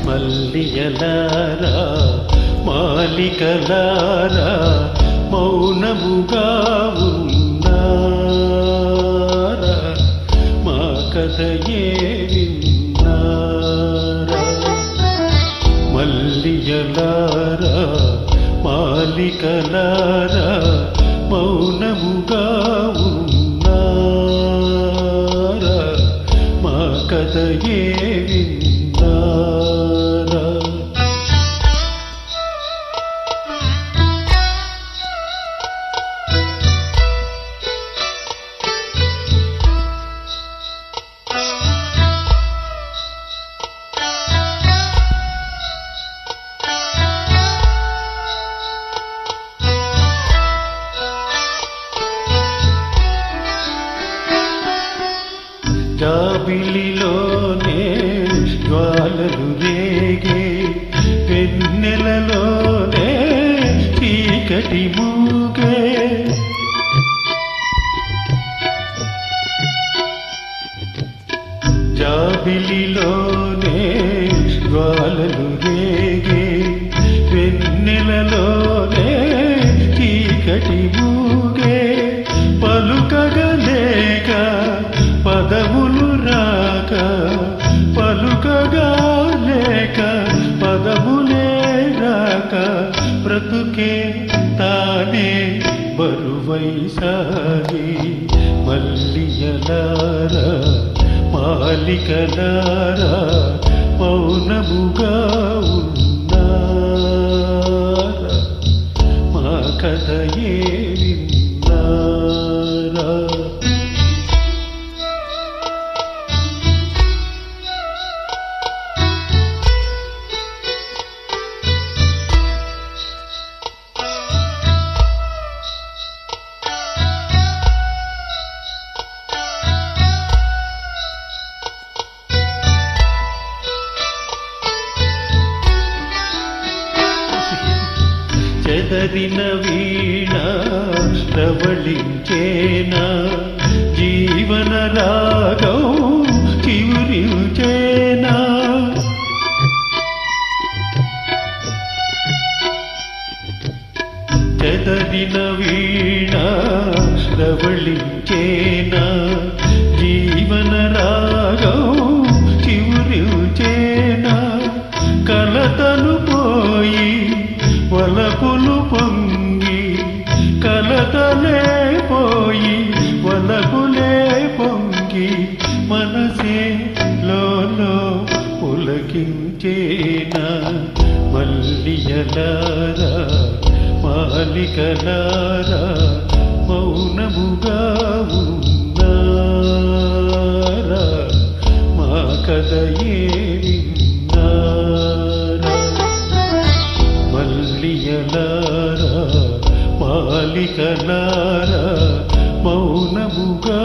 మల్లియలారా మాలికలారా మౌనముగా ఉన్నారా మా కథయే విన్నారా మల్లియలారా మాలికలారా మౌనముగా ఉన్నారా మా కథయే విన్నారా జాబిలిలోనే జ్వాలలు రేగే వెన్నెలలోనే చీకటి మూగే జాబిలిలోనే జ్వాలలు రేగే వెన్నెలలోనే చీకటి మూగే పలుకగలేక పదములు రాక పలుకగా లేక పదములే రాక బ్రతుకే తానే బరువై సాగి మల్లియలారా మాలికలారా మౌనముగా ఉన్నారా మా కథయే విన్నారా చెదరిన వీణ ప్రవళించేనా జీవన రాగం చివురించేనా చెదరిన వీణ ప్రవళించేనా జీవన రాగం చివురించేనా కలతలు పోయి వలపులు పొంగి కలతలే పోయి వలపులే పొంగి మనసే లోలో పులకించేనా మల్లియలారా మాలికలారా మౌనముగా ఉన్నారా మా కథయే విన్నారా మల్లియలారా మాలికలారా మౌనముగా